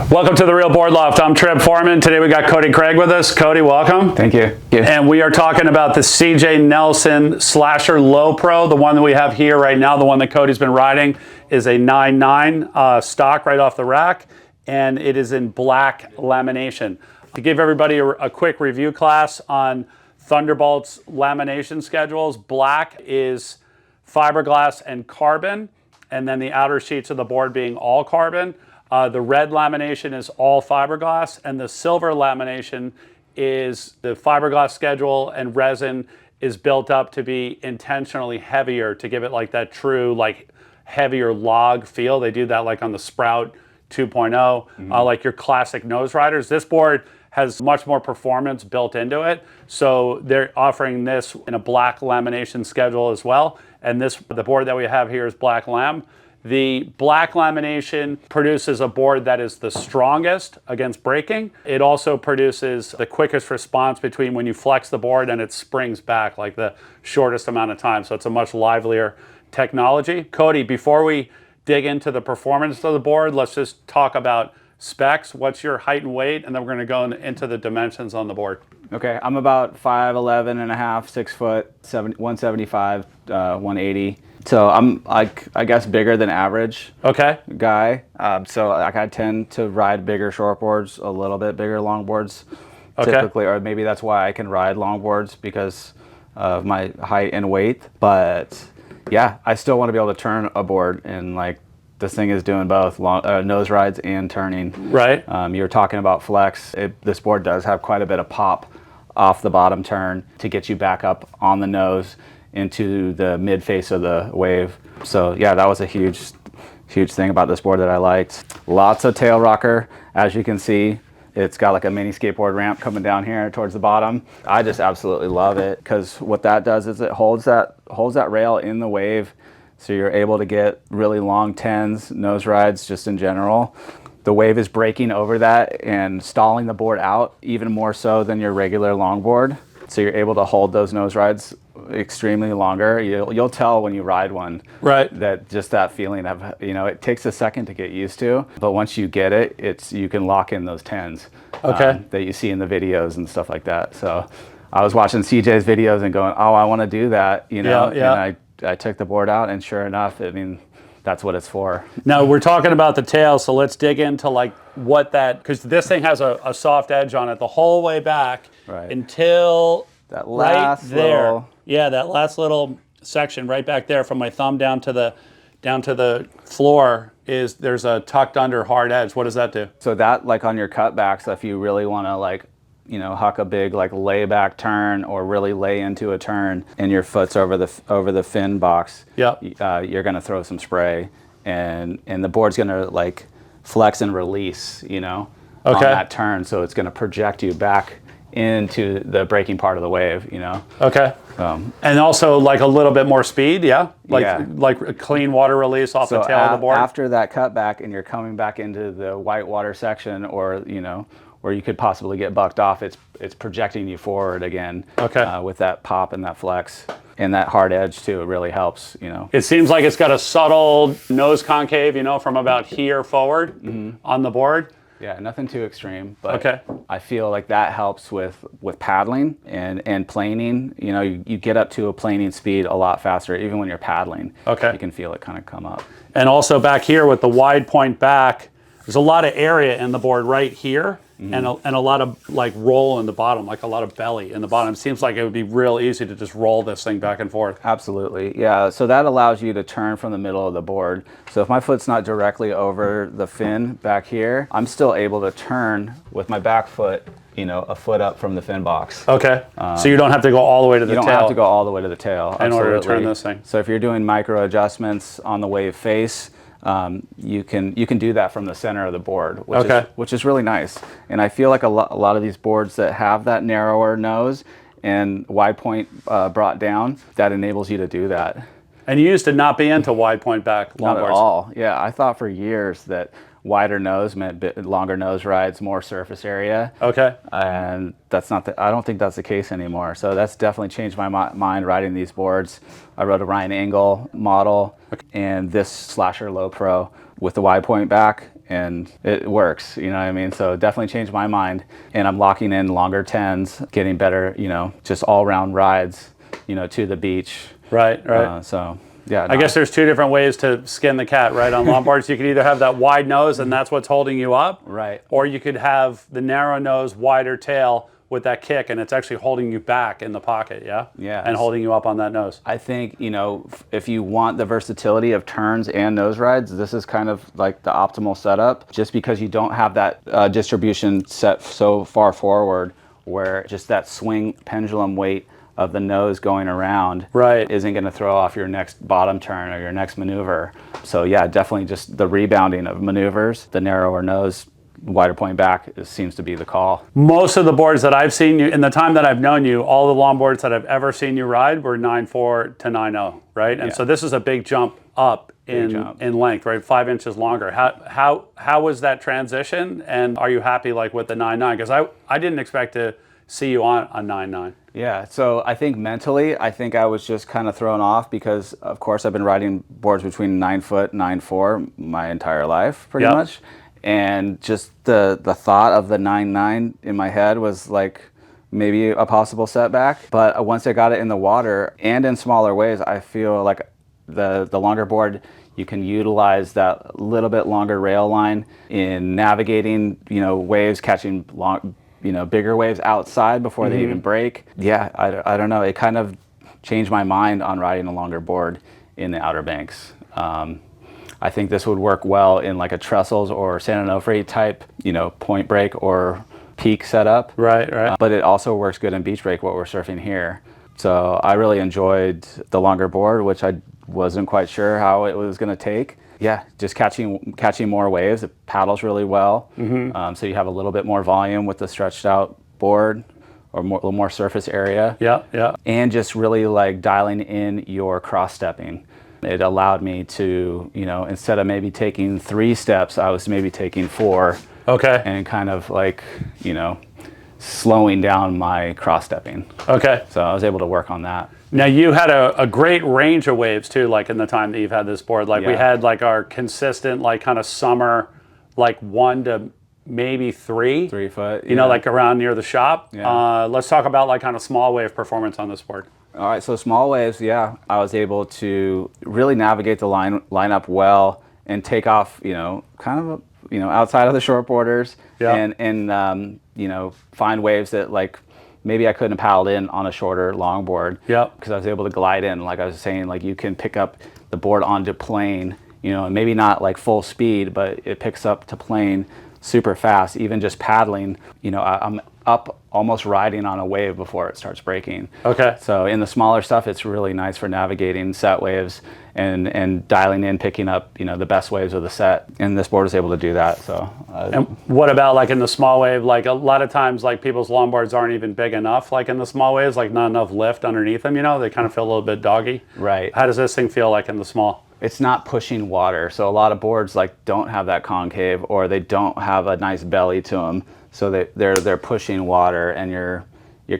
Welcome to the Real Board Loft. I'm Treb Foreman. Today we got Cody Craig with us. Cody, welcome. Thank you. And we are talking about the CJ Nelson Slasher Low Pro. The one that we have here right now, the one that Cody's been riding, is a 9.9 stock right off the rack, and it is in black lamination. To give everybody a quick review class on Thunderbolt's lamination schedules, black is fiberglass and carbon, and then the outer sheets of the board being all carbon. The red lamination is all fiberglass, and the silver lamination is the fiberglass schedule, and resin is built up to be intentionally heavier to give it like that true like heavier log feel. They do that like on the Sprout 2.0, like your classic nose riders. This board has much more performance built into it, so they're offering this in a black lamination schedule as well. And the board that we have here is black lam. The black lamination produces a board that is the strongest against braking. It also produces the quickest response between when you flex the board and it springs back, like the shortest amount of time. So it's a much livelier technology. Cody, before we dig into the performance of the board, let's just talk about specs. What's your height and weight? And then we're gonna go into the dimensions on the board. Okay, I'm about 5'11 and a half, 6 foot, 175, 180. So I'm like, I guess, bigger than average guy. So like I tend to ride bigger shortboards, a little bit bigger longboards typically, or maybe that's why I can ride longboards because of my height and weight. But yeah, I still want to be able to turn a board, and like this thing is doing both nose rides and turning. Right. You were talking about flex. This board does have quite a bit of pop off the bottom turn to get you back up on the nose into the mid face of the wave. So yeah, that was a huge thing about this board that I liked. Lots of tail rocker, as you can see. It's got like a mini skateboard ramp coming down here towards the bottom. I just absolutely love it because what that does is it holds that rail in the wave, so you're able to get really long tens, nose rides just in general. The wave is breaking over that and stalling the board out even more so than your regular longboard. So you're able to hold those nose rides extremely longer. You'll tell when you ride one, right? That just that feeling of, it takes a second to get used to, but once you get it, you can lock in those tens that you see in the videos and stuff like that. So I was watching CJ's videos and going, oh, I want to do that, And I took the board out, and sure enough, I mean, that's what it's for. Now we're talking about the tail, so let's dig into like what that, because this thing has a soft edge on it the whole way back until that last right there. Little... Yeah, that last little section right back there from my thumb down to the floor there's a tucked under hard edge. What does that do? So that, like on your cutbacks, if you really want to like, huck a big like layback turn or really lay into a turn and your foot's over the fin box, you're gonna throw some spray, and the board's gonna like flex and release, on that turn, so it's gonna project you back into the braking part of the wave, and also like a little bit more speed, like a clean water release off the tail of the board. After that cutback and you're coming back into the white water section, or where you could possibly get bucked off, it's projecting you forward again. With that pop and that flex and that hard edge too, it really helps. It seems like it's got a subtle nose concave, from about here forward on the board. Yeah, nothing too extreme, but I feel like that helps with paddling and planing. You get up to a planing speed a lot faster, even when you're paddling. You can feel it kind of come up. And also back here with the wide point back, there's a lot of area in the board right here, and a lot of like roll in the bottom, like a lot of belly in the bottom. It seems like it would be real easy to just roll this thing back and forth. Absolutely, yeah. So that allows you to turn from the middle of the board. So if my foot's not directly over the fin back here, I'm still able to turn with my back foot, a foot up from the fin box. So you don't have to go all the way to the tail. You don't have to go all the way to the tail. In order to turn this thing. So if you're doing micro adjustments on the wave face, you can do that from the center of the board, which is really nice. And I feel like a lot of these boards that have that narrower nose and wide point brought down, that enables you to do that. And you used to not be into wide point back longboards. Not at all. Yeah, I thought for years that wider nose meant longer nose rides, more surface area. And that's not I don't think that's the case anymore. So that's definitely changed my mind riding these boards. I rode a Ryan Engel model and this Slasher Low Pro with the wide point back, and it works, you know what I mean? So it definitely changed my mind, and I'm locking in longer 10s, getting better, you know, just all round rides, you know, to the beach. Right. So yeah, I guess there's two different ways to skin the cat, right? On longboards, you could either have that wide nose and that's what's holding you up, right, or you could have the narrow nose, wider tail with that kick, and it's actually holding you back in the pocket, yeah, and holding you up on that nose. I think, you know, if you want the versatility of turns and nose rides, this is kind of like the optimal setup, just because you don't have that distribution set so far forward where just that swing pendulum weight of the nose going around isn't going to throw off your next bottom turn or your next maneuver. So yeah, definitely just the rebounding of maneuvers, the narrower nose, wider point back seems to be the call. Most of the boards that I've seen you, in the time that I've known you, all the longboards that I've ever seen you ride were 9.4 to 9.0, right? And so this is a big jump up in length, right? 5 inches longer. How was that transition? And are you happy like with the 9.9? Because I didn't expect to see you on a 9.9. Yeah, so I think mentally, I think I was just kind of thrown off because, of course, I've been riding boards between 9 foot, 9.4 my entire life, pretty much. And just the thought of the 9.9 in my head was like maybe a possible setback. But once I got it in the water and in smaller waves, I feel like the longer board, you can utilize that little bit longer rail line in navigating, you know, waves, catching bigger waves outside before they even break. Yeah, I don't know. It kind of changed my mind on riding a longer board in the Outer Banks. I think this would work well in like a Trestles or San Onofre type, you know, point break or peak setup. Right. But it also works good in beach break, what we're surfing here. So I really enjoyed the longer board, which I wasn't quite sure how it was going to take. Yeah, just catching more waves. It paddles really well. So you have a little bit more volume with the stretched out board, or a little more surface area. Yeah. And just really like dialing in your cross stepping. It allowed me to, you know, instead of maybe taking 3 steps, I was maybe taking 4. Okay. And kind of like, you know, slowing down my cross stepping. Okay. So I was able to work on that. Now you had a great range of waves too, like in the time that you've had this board. Like we had like our consistent, like kind of summer, like 1 to maybe 3. 3 foot. You know, like around near the shop. Yeah. Let's talk about like kind of small wave performance on this board. All right, so small waves, I was able to really navigate the lineup well and take off, you know, kind of, you know, outside of the short borders and you know, find waves that like maybe I couldn't have paddled in on a shorter longboard. Because I was able to glide in, like I was saying, like you can pick up the board onto plane, you know, and maybe not like full speed, but it picks up to plane super fast, even just paddling, you know, I'm up almost riding on a wave before it starts breaking. Okay. So in the smaller stuff, it's really nice for navigating set waves and dialing in, picking up, you know, the best waves of the set. And this board is able to do that. So. And what about like in the small wave? Like a lot of times, like people's longboards aren't even big enough. Like in the small waves, like not enough lift underneath them. You know, they kind of feel a little bit doggy. Right. How does this thing feel like in the small? It's not pushing water. So a lot of boards like don't have that concave, or they don't have a nice belly to them. So they're pushing water, and you're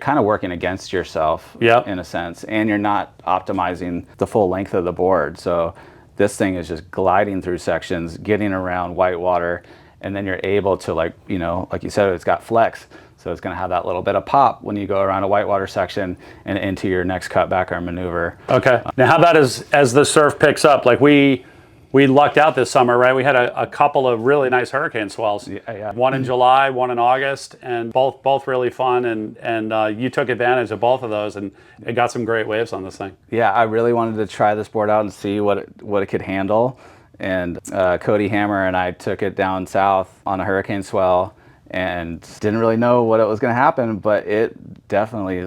kind of working against yourself in a sense, and you're not optimizing the full length of the board. So this thing is just gliding through sections, getting around white water, and then you're able to, like, you know, like you said, it's got flex. So it's going to have that little bit of pop when you go around a whitewater section and into your next cutback or maneuver. Okay. Now, how about as the surf picks up? Like we lucked out this summer, right? We had a couple of really nice hurricane swells. Yeah. One in July, one in August, and both really fun. And you took advantage of both of those, and it got some great waves on this thing. Yeah, I really wanted to try this board out and see what it could handle. And Cody Hammer and I took it down south on a hurricane swell, and didn't really know what it was going to happen, but it definitely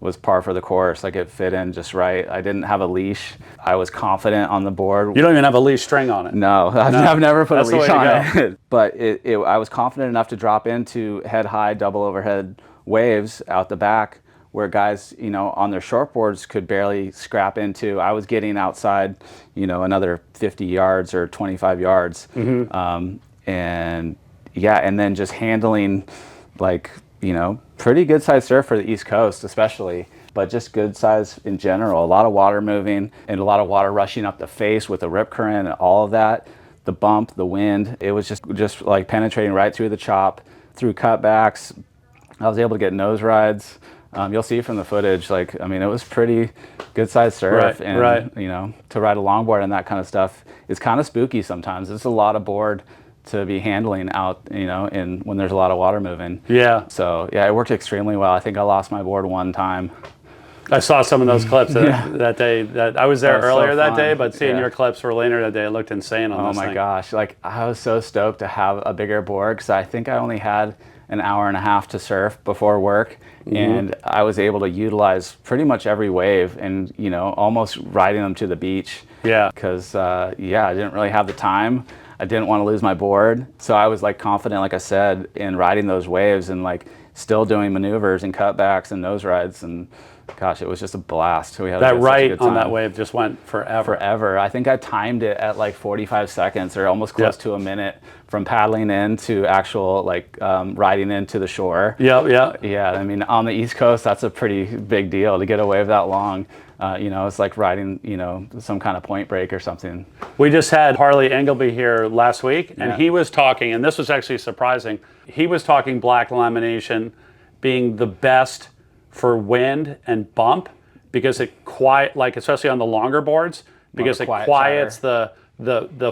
was par for the course. Like, it fit in just right. I didn't have a leash. I was confident on the board. You don't even have a leash string on it. No, I've never put a leash on it. But I was confident enough to drop into head high double overhead waves out the back, where guys, you know, on their short boards could barely scrap into. I was getting outside, you know, another 50 yards or 25 yards. And then just handling, like, you know, pretty good size surf for the East Coast especially, but just good size in general. A lot of water moving and a lot of water rushing up the face with the rip current and all of that. the bump, the wind, it was just like penetrating right through the chop, through cutbacks. I was able to get nose rides. You'll see from the footage, like, I mean, it was pretty good sized surf. And, you know, to ride a longboard and that kind of stuff is kind of spooky sometimes. It's a lot of board to be handling out, you know, when there's a lot of water moving. Yeah. So, yeah, it worked extremely well. I think I lost my board one time. I saw some of those clips that day. That I was there earlier that day, but seeing Yeah. your clips for later that day, it looked insane on this thing. Oh my gosh. Like, I was so stoked to have a bigger board because I think I only had an hour and a half to surf before work. And I was able to utilize pretty much every wave and, you know, almost riding them to the beach. Yeah. Because, yeah, I didn't really have the time. I didn't want to lose my board. So I was like confident, like I said, in riding those waves and like still doing maneuvers and cutbacks and nose rides. And gosh, it was just a blast. We had That such a right good on time. that wave just went forever. Forever. I think I timed it at like 45 seconds or almost close to a minute from paddling in to actual like riding into the shore. Yeah. Yeah, I mean, on the East Coast, that's a pretty big deal to get a wave that long. You know, it's like riding, you know, some kind of point break or something. We just had Harley Engelby here last week, and he was talking, and this was actually surprising. He was talking black lamination being the best for wind and bump because it like especially on the longer boards, because it quiets the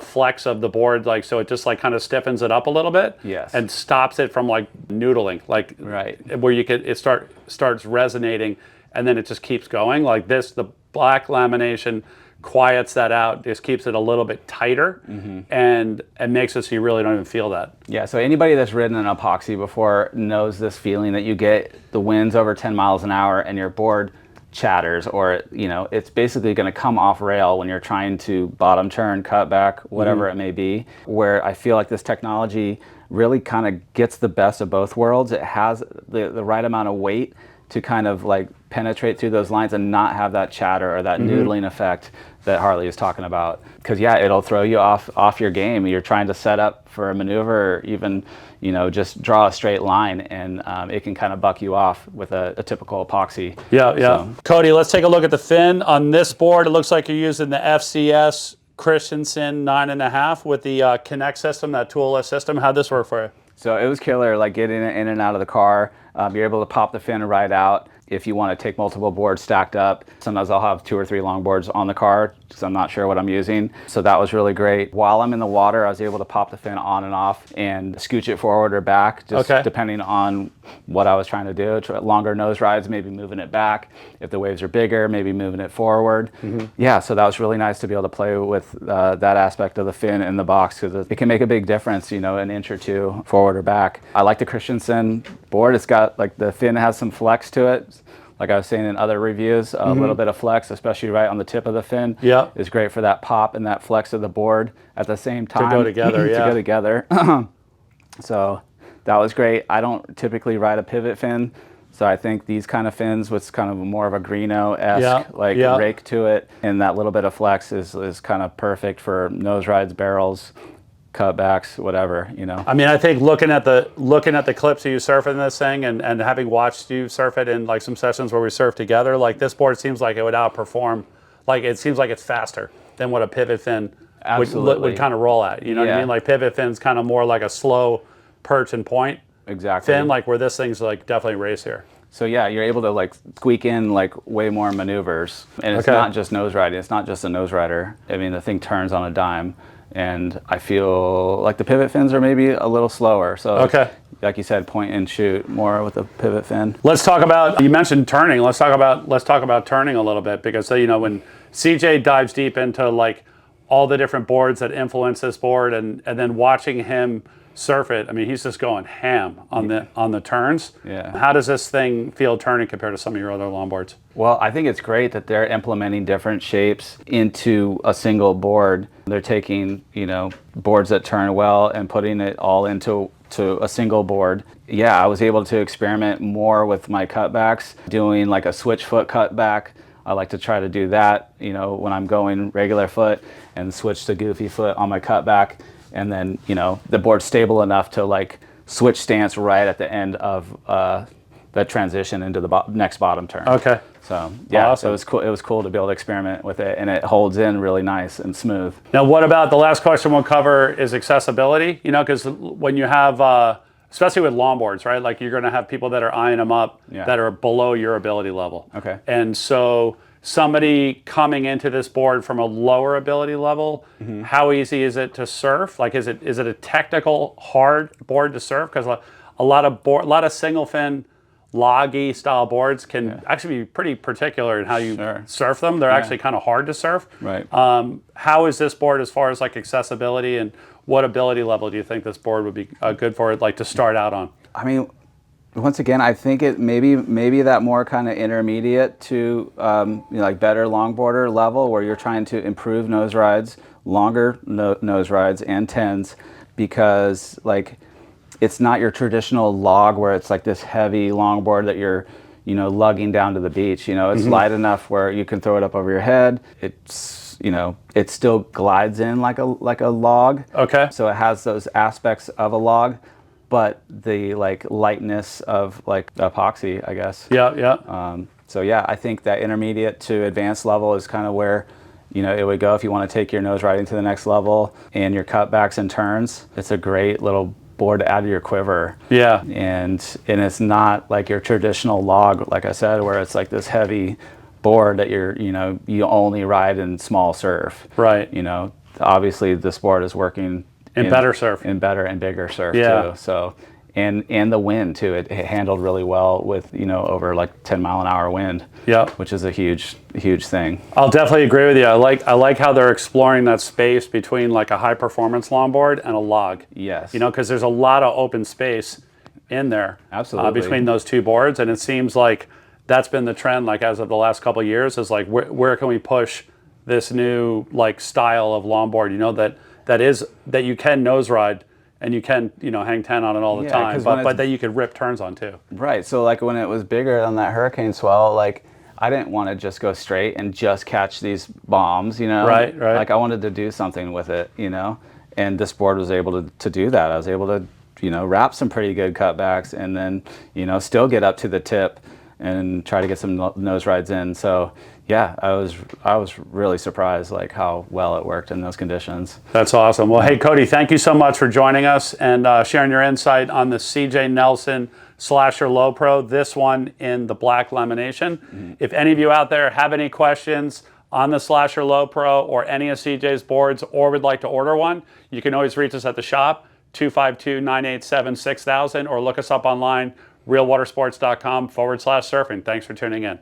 flex of the board, like, so it just like kind of stiffens it up a little bit. Yes. And stops it from like noodling, like where it starts resonating, and then it just keeps going like this. The black lamination quiets that out, just keeps it a little bit tighter, and makes it so you really don't even feel that. Yeah, so anybody that's ridden an epoxy before knows this feeling that you get the winds over 10 miles an hour and your board chatters, or, you know, it's basically going to come off rail when you're trying to bottom turn, cut back, whatever it may be, where I feel like this technology really kind of gets the best of both worlds. It has the right amount of weight to kind of like penetrate through those lines and not have that chatter or that noodling effect that Harley is talking about. Because yeah, it'll throw you off your game. You're trying to set up for a maneuver, or even, you know, just draw a straight line, and it can kind of buck you off with a typical epoxy. Yeah. So, Cody, let's take a look at the fin on this board. It looks like you're using the FCS Christensen 9.5 with the Connect system, that toolless system. How'd this work for you? So it was killer, like getting it in and out of the car. You're able to pop the fin and ride out. If you want to take multiple boards stacked up, sometimes I'll have 2 or 3 longboards on the car because I'm not sure what I'm using. So that was really great. While I'm in the water, I was able to pop the fin on and off and scooch it forward or back, just depending on what I was trying to do. Longer nose rides, maybe moving it back. If the waves are bigger, maybe moving it forward. Yeah, so that was really nice to be able to play with that aspect of the fin in the box, because it can make a big difference, you know, an inch or two forward or back. I like the Christensen board. It's got, like, the fin has some flex to it. Like I was saying in other reviews, a little bit of flex, especially right on the tip of the fin, is great for that pop and that flex of the board at the same time. To go together, to go together. So that was great. I don't typically ride a pivot fin, so I think these kind of fins with kind of more of a Greeno-esque rake to it, and that little bit of flex is kind of perfect for nose rides, barrels, cutbacks, whatever, you know. I mean, I think looking at the clips of you surfing this thing, and having watched you surf it in like some sessions where we surfed together, like this board seems like it would outperform. Like, it seems like it's faster than what a pivot fin would kind of roll at. You know what I mean? Like, pivot fin's kind of more like a slow perch and point fin, like where this thing's like definitely racier. So yeah, you're able to like squeak in like way more maneuvers, and it's not just nose riding. It's not just a nose rider. I mean, the thing turns on a dime. And I feel like the pivot fins are maybe a little slower. So, like you said, point and shoot more with the pivot fin. Let's talk about, you mentioned turning. Let's talk about turning a little bit, because, you know, when CJ dives deep into like all the different boards that influence this board, and then watching him surf it, I mean, he's just going ham on the turns. Yeah. How does this thing feel turning compared to some of your other longboards? Well, I think it's great that they're implementing different shapes into a single board. They're taking, you know, boards that turn well and putting it all into a single board. Yeah, I was able to experiment more with my cutbacks, doing like a switch foot cutback. I like to try to do that, you know, when I'm going regular foot, and switch to goofy foot on my cutback. And then, you know, the board's stable enough to like switch stance right at the end of that transition into the next bottom turn. Okay. So yeah, Awesome. so it was cool. It was cool to be able to experiment with it, and it holds in really nice and smooth. Now, what about the last question we'll cover is accessibility? You know, because when you have, especially with longboards, right? Like you're going to have people that are eyeing them up that are below your ability level. Okay. And so somebody coming into this board from a lower ability level, how easy is it to surf? Like, is it a technical hard board to surf? Because a lot of single fin loggy style boards can actually be pretty particular in how you surf them. They're actually kind of hard to surf. Right. How is this board as far as like accessibility, and what ability level do you think this board would be good for, like to start out on? I mean, once again, I think it maybe that more kind of intermediate to you know, like better longboarder level, where you're trying to improve nose rides, longer nose rides and tens, because like it's not your traditional log where it's like this heavy longboard that you're, you know, lugging down to the beach. You know, it's light enough where you can throw it up over your head. It's, you know, it still glides in like a log. Okay. So it has those aspects of a log, but the like lightness of like epoxy, I guess. Yeah, yeah. So yeah, I think that intermediate to advanced level is kind of where, you know, it would go if you want to take your nose riding to the next level, and your cutbacks and turns. It's a great little board to add to your quiver. Yeah. And it's not like your traditional log, like I said, where it's like this heavy board that you only ride in small surf. Right. You know, obviously this board is working in better surf. In better and bigger surf Yeah. too. So and the wind too. It handled really well with, you know, over like 10-mile-an-hour wind. Yeah. Which is a huge thing. I'll definitely agree with you. I like how they're exploring that space between like a high performance longboard and a log. Yes. You know, because there's a lot of open space in there. Absolutely. Between those two boards, and it seems like that's been the trend, like as of the last couple of years, is like where can we push this new like style of longboard? You know, that you can nose ride. And you can, you know, hang 10 on it all the time, but that you could rip turns on too. Right. So like when it was bigger on that hurricane swell, like I didn't want to just go straight and just catch these bombs, you know. Right. Like I wanted to do something with it, you know. And this board was able to do that. I was able to, you know, wrap some pretty good cutbacks, and then, you know, still get up to the tip and try to get some nose rides in. So yeah, I was really surprised like how well it worked in those conditions. That's awesome. Well, hey Cody, thank you so much for joining us and sharing your insight on the CJ Nelson Slasher Low Pro, this one in the black lamination. If any of you out there have any questions on the Slasher Low Pro or any of CJ's boards, or would like to order one, you can always reach us at the shop, 252-987-6000, or look us up online, realwatersports.com/surfing. Thanks for tuning in.